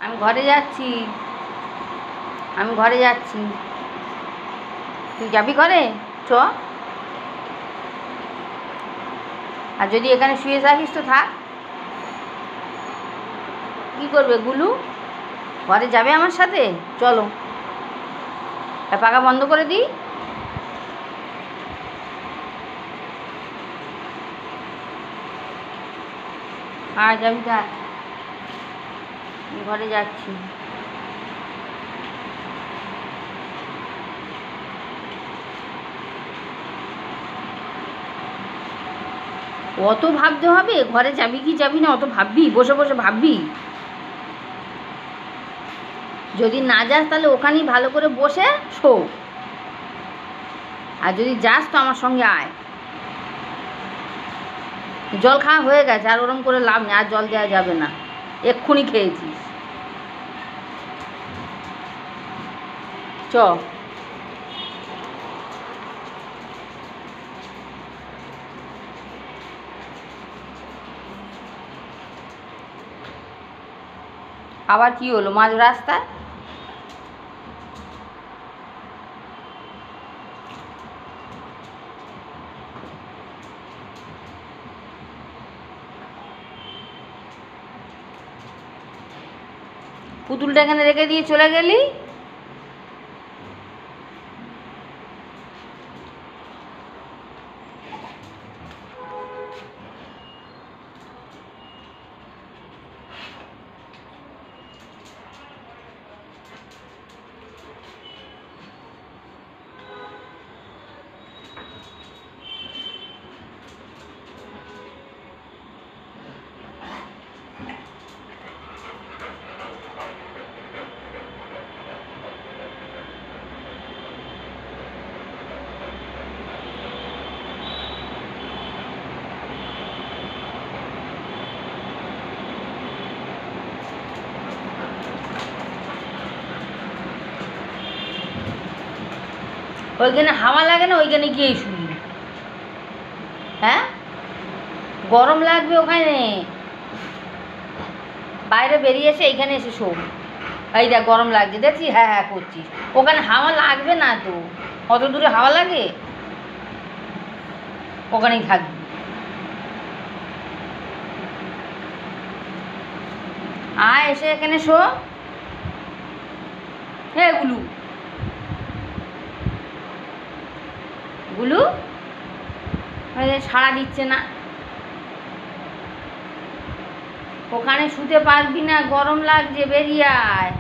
আমি ঘরে যাচ্ছি, আমি ঘরে যাচ্ছি। তুই যাবি ঘরে? চ। আর যদি এখানে শুয়ে থাকিস তো থাক। কী করবে গুলু? ঘরে যাবে আমার সাথে? চলো। পাখা বন্ধ করে দিই। আজ আমি ঘরে যাচ্ছি। অত ভাবতে হবে? ঘরে যাবি কি যাবি না অত ভাববি? বসে বসে ভাববি? যদি না যাস তাহলে ওখানেই ভালো করে বসে শো। আর যদি যাস তো আমার সঙ্গে আয়। জল খাওয়া হয়ে গেছে, আর ওরম করে লাভ নেই, আর জল দেওয়া যাবে না, এক্ষুনি খেয়েছিস। চ। আবার কি হলো মাঝ রাস্তায়? পুতুলটা এখানে রেখে দিয়ে চলে গেলি? ওইখানে হাওয়া লাগে না? ওইখানে গিয়েই শুবি। হ্যাঁ, গরম লাগবে ওখানে। বাইরে বেরিয়ে এসে এইখানে এসে শো। এই দেখ গরম লাগছে, দেখছিস? হ্যাঁ হ্যাঁ করছিস। ওখানে হাওয়া লাগবে না তো, অত দূরে হাওয়া লাগে? ওখানেই থাকবি। আয় এসে এখানে শো। হে গুলু, গুলু সাড়া দিচ্ছে না। ওখানে শুতে পারবি না, গরম লাগছে, বেরিয়ে আয়।